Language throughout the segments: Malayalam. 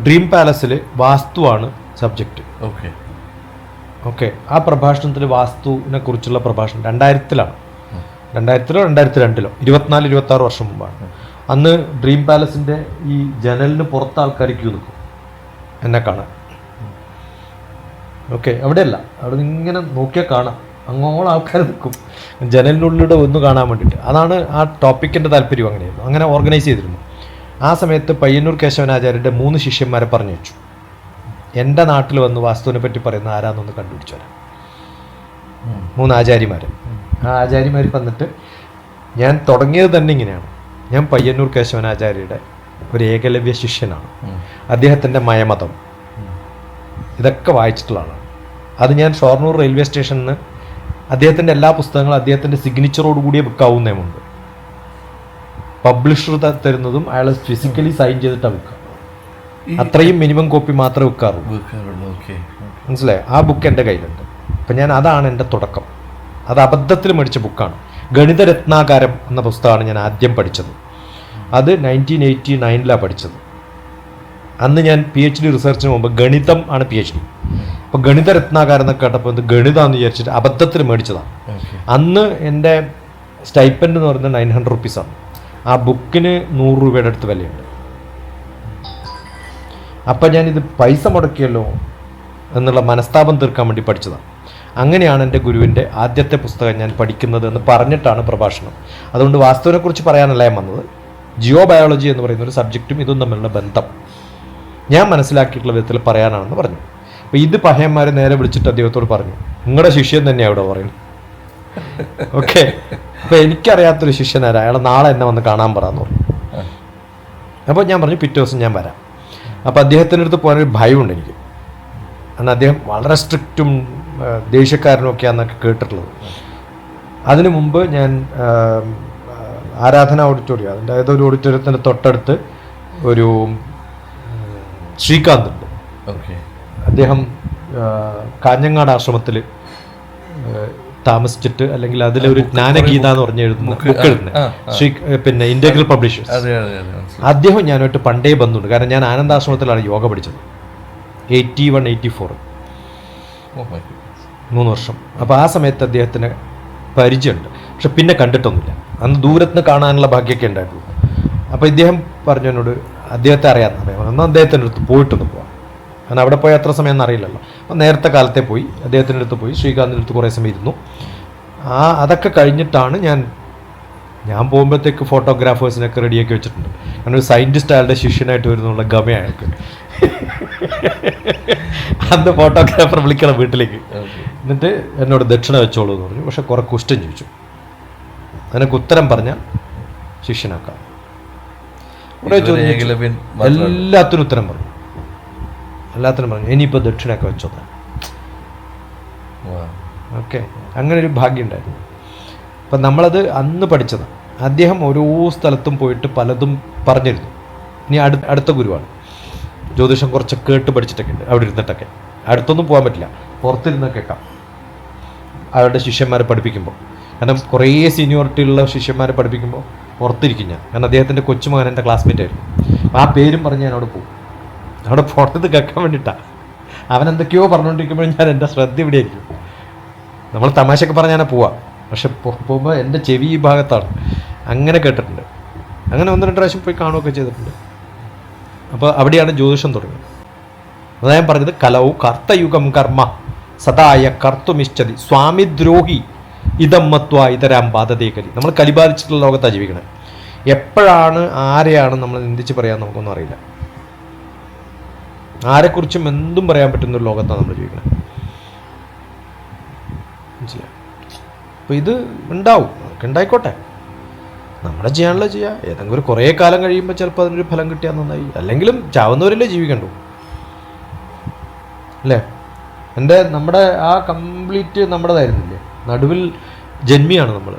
ഡ്രീം പാലസിൽ വാസ്തുവാണ് സബ്ജക്റ്റ്. ഓക്കെ, ആ പ്രഭാഷണത്തിൽ വാസ്തുവിനെ കുറിച്ചുള്ള പ്രഭാഷണം 2000-ലാണ്, 2000-ലോ 2002-ലോ, 24-26 വർഷം മുമ്പാണ്. അന്ന് ഡ്രീം പാലസിൻ്റെ ഈ ജനലിന് പുറത്ത് ആൾക്കാർ ക്യൂ നിൽക്കും എന്നെ കാണാൻ. ഓക്കെ, അവിടെയല്ല, അവിടെ നിന്ന് ഇങ്ങനെ നോക്കിയാൽ കാണാം, അങ്ങോളം ആൾക്കാർ നിൽക്കും ജനലിനുള്ളിലൂടെ ഒന്ന് കാണാൻ വേണ്ടിയിട്ട്. അതാണ് ആ ടോപ്പിക്കിൻ്റെ താല്പര്യം. അങ്ങനെയായിരുന്നു, അങ്ങനെ ഓർഗനൈസ് ചെയ്തിരുന്നു. ആ സമയത്ത് പയ്യന്നൂർ കേശവനാചാര്യൻ്റെ 3 ശിഷ്യന്മാരെ പറഞ്ഞു വെച്ചു, എൻ്റെ നാട്ടിൽ വന്ന് വാസ്തുവിനെ പറ്റി പറയുന്ന ആരാന്നൊന്ന് കണ്ടുപിടിച്ചു വരാം. 3 ആചാര്യമാർ. ആ ആചാര്യമാർ വന്നിട്ട്, ഞാൻ തുടങ്ങിയത് തന്നെ ഇങ്ങനെയാണ്. ഞാൻ പയ്യന്നൂർ കേശവനാചാര്യയുടെ ഒരു ഏകലവ്യ ശിഷ്യനാണ്. അദ്ദേഹത്തിൻ്റെ മയമതം ഇതൊക്കെ വായിച്ചിട്ടുള്ള ആളാണ്. അത് ഞാൻ ഷൊർണൂർ റെയിൽവേ സ്റ്റേഷനിൽ നിന്ന് അദ്ദേഹത്തിൻ്റെ എല്ലാ പുസ്തകങ്ങളും അദ്ദേഹത്തിൻ്റെ സിഗ്നേച്ചറോടുകൂടിയേ വിൽക്കാവുന്നതുമുണ്ട്. പബ്ലിഷർ തരുന്നതും അയാൾ ഫിസിക്കലി സൈൻ ചെയ്തിട്ടാണ് വിൽക്കുക. അത്രയും മിനിമം കോപ്പി മാത്രമേ വിൽക്കാറുള്ളൂ. മനസ്സിലായോ? ആ ബുക്ക് എൻ്റെ കയ്യിലുണ്ട്. അപ്പം അതാണ് എൻ്റെ തുടക്കം. അത് അബദ്ധത്തിൽ മേടിച്ച ബുക്കാണ്. ഗണിതരത്നാകാരം എന്ന പുസ്തകമാണ് ഞാൻ ആദ്യം പഠിച്ചത്. അത് 1989-ലാണ് പഠിച്ചത്. അന്ന് ഞാൻ PhD റിസർച്ചിന് മുമ്പ് ഗണിതം ആണ് PhD. അപ്പോൾ ഗണിതരത്നാകാരം എന്നൊക്കെ കേട്ടപ്പോൾ ഇത് ഗണിതമാണെന്ന് വിചാരിച്ചിട്ട് അബദ്ധത്തിൽ മേടിച്ചതാണ്. അന്ന് എൻ്റെ സ്റ്റൈപ്പൻഡ് എന്ന് പറയുന്നത് 900 റുപ്പീസാണ്. ആ ബുക്കിന് 100 രൂപയുടെ അടുത്ത് വിലയുണ്ട്. അപ്പം ഞാനിത് പൈസ മുടക്കിയല്ലോ എന്നുള്ള മനസ്താപം തീർക്കാൻ വേണ്ടി പഠിച്ചതാണ്. അങ്ങനെയാണ് എൻ്റെ ഗുരുവിൻ്റെ ആദ്യത്തെ പുസ്തകം ഞാൻ പഠിക്കുന്നത് എന്ന് പറഞ്ഞിട്ടാണ് പ്രഭാഷണം. അതുകൊണ്ട് വാസ്തുവിനെക്കുറിച്ച് പറയാനല്ല ഞാൻ വന്നത്. ജിയോ ബയോളജി എന്ന് പറയുന്ന ഒരു സബ്ജക്റ്റും ഇതും തമ്മിലുള്ള ബന്ധം ഞാൻ മനസ്സിലാക്കിയിട്ടുള്ള വിധത്തിൽ പറയാനാണെന്ന് പറഞ്ഞു. അപ്പോൾ ഇത് പഹയന്മാർ നേരെ വിളിച്ചിട്ട് അദ്ദേഹത്തോട് പറഞ്ഞു, നിങ്ങളുടെ ശിഷ്യൻ തന്നെയാണ് ഇവിടെ പറയുന്നത്. ഓക്കെ, അപ്പോൾ എനിക്കറിയാത്തൊരു ശിഷ്യനാരാ, അയാൾ നാളെ എന്നെ വന്ന് കാണാൻ പറയാമെന്ന് പറഞ്ഞു. അപ്പോൾ ഞാൻ പറഞ്ഞു പിറ്റേ ദിവസം ഞാൻ വരാം. അപ്പോൾ അദ്ദേഹത്തിൻ്റെ അടുത്ത് പോകാനൊരു ഭയമുണ്ട് എനിക്ക്. കാരണം അദ്ദേഹം വളരെ സ്ട്രിക്റ്റും ദേഷ്യക്കാരനൊക്കെയാണെന്നൊക്കെ കേട്ടിട്ടുള്ളത്. അതിനു മുമ്പ് ഞാൻ ആരാധന ഓഡിറ്റോറിയം, അതിൻ്റെ ഏതൊരു ഓഡിറ്റോറിയത്തിൻ്റെ തൊട്ടടുത്ത് ഒരു ശ്രീകാന്ത് ഉണ്ട്. അദ്ദേഹം കാഞ്ഞങ്ങാട് ആശ്രമത്തിൽ താമസിച്ചിട്ട്, അല്ലെങ്കിൽ അതിലൊരു ജ്ഞാനഗീത എന്ന് പറഞ്ഞ് എഴുതുന്ന ബുക്ക് എഴുതുന്നത് പിന്നെ ഇൻ്റഗ്രൽ പബ്ലിഷേഴ്സ്. അദ്ദേഹം ഞാനായിട്ട് പണ്ടേ ബന്ധമുണ്ട്. കാരണം ഞാൻ ആനന്ദാശ്രമത്തിലാണ് യോഗ പഠിച്ചത് 81-84, 3 വർഷം. അപ്പോൾ ആ സമയത്ത് അദ്ദേഹത്തിന് പരിചയമുണ്ട്, പക്ഷെ പിന്നെ കണ്ടിട്ടൊന്നുമില്ല. അന്ന് ദൂരത്തുനിന്ന് കാണാനുള്ള ഭാഗ്യമൊക്കെ ഉണ്ടായിട്ടുള്ളൂ. അപ്പോൾ ഇദ്ദേഹം പറഞ്ഞു എന്നോട് അദ്ദേഹത്തെ അറിയാമെന്ന്. എന്നാൽ അദ്ദേഹത്തിൻ്റെ അടുത്ത് പോയിട്ടൊന്ന് പോവാം, കാരണം അവിടെ പോയി അത്ര സമയം ഒന്നും അറിയില്ലല്ലോ. അപ്പോൾ നേരത്തെ കാലത്തെ പോയി അദ്ദേഹത്തിൻ്റെ അടുത്ത് പോയി ശ്രീകാന്തിൻ്റെ അടുത്ത് കുറേ സമയം ഇരുന്നു. അതൊക്കെ കഴിഞ്ഞിട്ടാണ് ഞാൻ പോകുമ്പോഴത്തേക്ക് ഫോട്ടോഗ്രാഫേഴ്സിനൊക്കെ റെഡിയാക്കി വെച്ചിട്ടുണ്ട്. കാരണം ഒരു സയൻറ്റിസ്റ്റ് അയാളുടെ ശിഷ്യനായിട്ട് വരുന്നുള്ള ഗമ അയാൾക്ക്. അന്ന് ഫോട്ടോഗ്രാഫർ വിളിക്കണം വീട്ടിലേക്ക്. എന്നിട്ട് എന്നോട് ദക്ഷിണ വെച്ചോളൂ എന്ന് പറഞ്ഞു. പക്ഷെ കുറെ ക്വസ്റ്റ്യൻ ചോദിച്ചു. അതിനൊക്കെ ഉത്തരം പറഞ്ഞാൽ ശിഷ്യനാക്കാം. കുറേ ചോദ്യം, എല്ലാത്തിനും ഉത്തരം പറഞ്ഞു. ഇനിയിപ്പോൾ ദക്ഷിണയൊക്കെ വെച്ചോ. ഓക്കെ, അങ്ങനെ ഒരു ഭാഗ്യം ഉണ്ടായിരുന്നു. അപ്പം നമ്മളത് അന്ന് പഠിച്ചതാണ്. അദ്ദേഹം ഓരോ സ്ഥലത്തും പോയിട്ട് പലതും പറഞ്ഞിരുന്നു. ഇനി അടുത്ത ഗുരുവാണ്. ജ്യോതിഷം കുറച്ച് കേട്ട് പഠിച്ചിട്ടൊക്കെ ഉണ്ട് അവിടെ ഇരുന്നിട്ടൊക്കെ. അടുത്തൊന്നും പോകാൻ പറ്റില്ല, പുറത്തിരുന്ന് കേൾക്കാം അവരുടെ ശിഷ്യന്മാരെ പഠിപ്പിക്കുമ്പോൾ. കാരണം കുറേ സീനിയോറിറ്റിയുള്ള ശിഷ്യന്മാരെ പഠിപ്പിക്കുമ്പോൾ പുറത്തിരിക്കും ഞാൻ. കാരണം അദ്ദേഹത്തിൻ്റെ കൊച്ചുമകൻ എൻ്റെ ക്ലാസ്മേറ്റ് ആയിരുന്നു. ആ പേരും പറഞ്ഞ് ഞാൻ അവിടെ പോകും. അവിടെ പുറത്ത് കേൾക്കാൻ വേണ്ടിയിട്ടാണ്. അവൻ എന്തൊക്കെയോ പറഞ്ഞുകൊണ്ടിരിക്കുമ്പോഴും ഞാൻ എൻ്റെ ശ്രദ്ധ ഇവിടെ ആയിരിക്കും. നമ്മൾ തമാശയൊക്കെ പറഞ്ഞാൽ പോവാം, പക്ഷെ പോകുമ്പോൾ എൻ്റെ ചെവി ഈ ഭാഗത്താണ്. അങ്ങനെ കേട്ടിട്ടുണ്ട്. അങ്ങനെ 1-2 പ്രാവശ്യം പോയി കാണുകയൊക്കെ ചെയ്തിട്ടുണ്ട്. അപ്പോൾ അവിടെയാണ് ജ്യോതിഷം തുടങ്ങിയത്. അതാ ഞാൻ പറഞ്ഞത്, കലവും കർത്തയുഗം കർമ്മ സദായ കർത്തുമിശ്ചതി സ്വാമിദ്രോഹി ഇതമ്മത്വ ഇതരാം ബാധതേകലി. നമ്മൾ കലിബാധിച്ചിട്ടുള്ള ലോകത്താണ് ജീവിക്കണേ. എപ്പോഴാണ് ആരെയാണ് നമ്മൾ നിന്ദിച്ച് പറയാൻ നമുക്കൊന്നും അറിയില്ല. ആരെക്കുറിച്ചും എന്തും പറയാൻ പറ്റുന്ന ഒരു ലോകത്താണ് നമ്മൾ ജീവിക്കണേ. മനസ്സിലായി? അപ്പോൾ ഇത് ഉണ്ടാവും, നമുക്ക് ഉണ്ടായിക്കോട്ടെ, നമ്മളെ ചെയ്യാനുള്ള ചെയ്യുക. ഏതെങ്കിലും ഒരു കുറേ കാലം കഴിയുമ്പോൾ ചിലപ്പോൾ അതിനൊരു ഫലം കിട്ടിയാൽ നന്നായി. അല്ലെങ്കിലും ചാവുന്നവരല്ലേ ജീവിക്കണ്ടു, അല്ലേ? നമ്മുടെ ആ കംപ്ലീറ്റ് നമ്മുടേതായിരുന്നില്ലേ? നടുവിൽ ജന്മിയാണ് നമ്മൾ.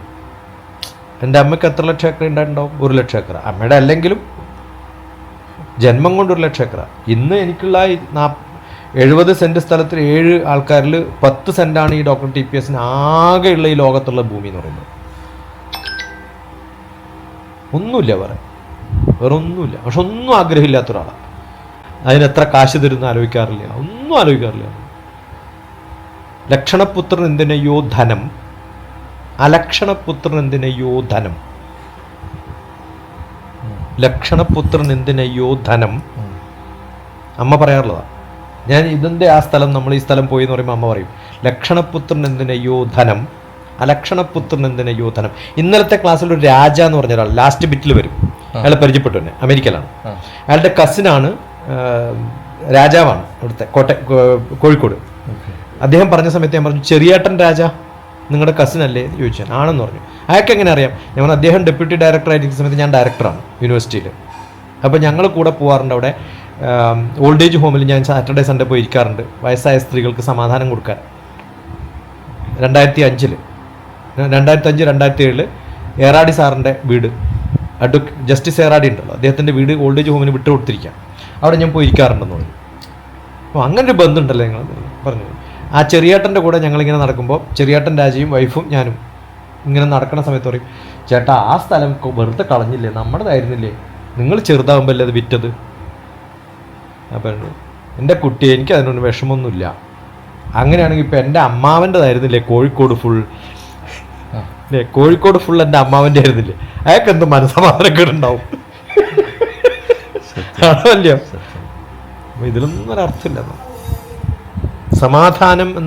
എൻ്റെ അമ്മയ്ക്ക് എത്ര ലക്ഷം ഏക്കർ ഉണ്ടായിട്ടുണ്ടാവും? 1 ലക്ഷം ഏക്കർ. അമ്മയുടെ അല്ലെങ്കിലും ജന്മം കൊണ്ട് 1 ലക്ഷം ഏക്കർ. ഇന്ന് എനിക്കുള്ള 70 സെൻറ്റ് സ്ഥലത്തിൽ 7 ആൾക്കാരിൽ 10 സെൻറ്റാണ് ഈ ഡോക്ടർ TPS ആകെയുള്ള ഈ ലോകത്തുള്ള ഭൂമി എന്ന് പറയുന്നത്. ഒന്നുമില്ല വേറെ ഒന്നുമില്ല. പക്ഷെ ഒന്നും ആഗ്രഹമില്ലാത്ത ഒരാളാണ്. അതിനെത്ര കാശ് തരുന്ന ആലോചിക്കാറില്ല, ഒന്നും ആലോചിക്കാറില്ല. ലക്ഷണപുത്രൻ എന്തിനയ്യോ ധനം, അലക്ഷണപുത്രൻ എന്തിനയ്യോ ധനം. ലക്ഷണപുത്രൻ എന്തിനയ്യോ ധനം അമ്മ പറയാറുള്ളതാണ്. ഞാൻ ഇതിൻ്റെ ആ സ്ഥലം, നമ്മൾ ഈ സ്ഥലം പോയി എന്ന് പറയുമ്പോൾ അമ്മ പറയും ലക്ഷണപുത്രൻ എന്തിനയ്യോ ധനം, അലക്ഷണപുത്രൻ എന്തിനയ്യോ ധനം. ഇന്നലത്തെ ക്ലാസ്സിൽ ഒരു രാജ എന്ന് പറഞ്ഞ ഒരാൾ ലാസ്റ്റ് ബിറ്റിൽ വരും. അയാൾ പരിചയപ്പെട്ടു തന്നെ, അമേരിക്കയിലാണ്. അയാളുടെ കസിനാണ്, രാജാവാണ് ഇവിടുത്തെ കോഴിക്കോട്. അദ്ദേഹം പറഞ്ഞ സമയത്ത് ഞാൻ പറഞ്ഞു, ചെറിയേട്ടൻ രാജ നിങ്ങളുടെ കസിൻ അല്ലേ എന്ന് ചോദിച്ചാൽ ആണെന്ന് പറഞ്ഞു. അയാൾക്ക് എങ്ങനെ അറിയാം? ഞാൻ അദ്ദേഹം ഡെപ്യൂട്ടി ഡയറക്ടർ ആയിരിക്കുന്ന സമയത്ത് ഞാൻ ഡയറക്ടറാണ് യൂണിവേഴ്സിറ്റിയിൽ. അപ്പോൾ ഞങ്ങൾ കൂടെ പോകാറുണ്ട്. അവിടെ ഓൾഡ് ഏജ് ഹോമിൽ ഞാൻ സാറ്റർഡേ സൺഡേ പോയി ഇരിക്കാറുണ്ട്, വയസ്സായ സ്ത്രീകൾക്ക് സമാധാനം കൊടുക്കാൻ. 2005 2007 ഏറാടി സാറിൻ്റെ വീട്, ജസ്റ്റിസ് ഏറാടി ഉണ്ടല്ലോ, അദ്ദേഹത്തിൻ്റെ വീട് ഓൾഡ് ഏജ് ഹോമിന് വിട്ടു കൊടുത്തിരിക്കാം. അവിടെ ഞാൻ പോയി ഇരിക്കാറുണ്ടെന്ന് പറഞ്ഞു. അപ്പോൾ അങ്ങനെ ഒരു ബന്ധമുണ്ടല്ലോ നിങ്ങൾ പറഞ്ഞു. ആ ചെറിയേട്ടൻ്റെ കൂടെ ഞങ്ങളിങ്ങനെ നടക്കുമ്പോൾ ചെറിയേട്ടൻ രാജയും വൈഫും ഞാനും ഇങ്ങനെ നടക്കുന്ന സമയത്ത് പറയും, ചേട്ടാ ആ സ്ഥലം വെറുതെ കളഞ്ഞില്ലേ, നമ്മുടേതായിരുന്നില്ലേ, നിങ്ങൾ ചെറുതാകുമ്പോൾ അല്ലേ അത് വിറ്റത്. അപ്പം എൻ്റെ കുട്ടി, എനിക്ക് അതിനൊന്നും വിഷമമൊന്നുമില്ല. അങ്ങനെയാണെങ്കിൽ ഇപ്പം എൻ്റെ അമ്മാവൻ്റെതായിരുന്നില്ലേ കോഴിക്കോട് ഫുൾ, കോഴിക്കോട് ഫുൾ എൻ്റെ അമ്മാവൻ്റെ ആയിരുന്നില്ലേ, അയാൾക്ക് എന്ത് മനസ്സമാധാനക്കേടുണ്ടാവും. ആണല്ലോ. ഇതിലൊന്നും ഒരർത്ഥമില്ല. സമാധാനം എന്ന്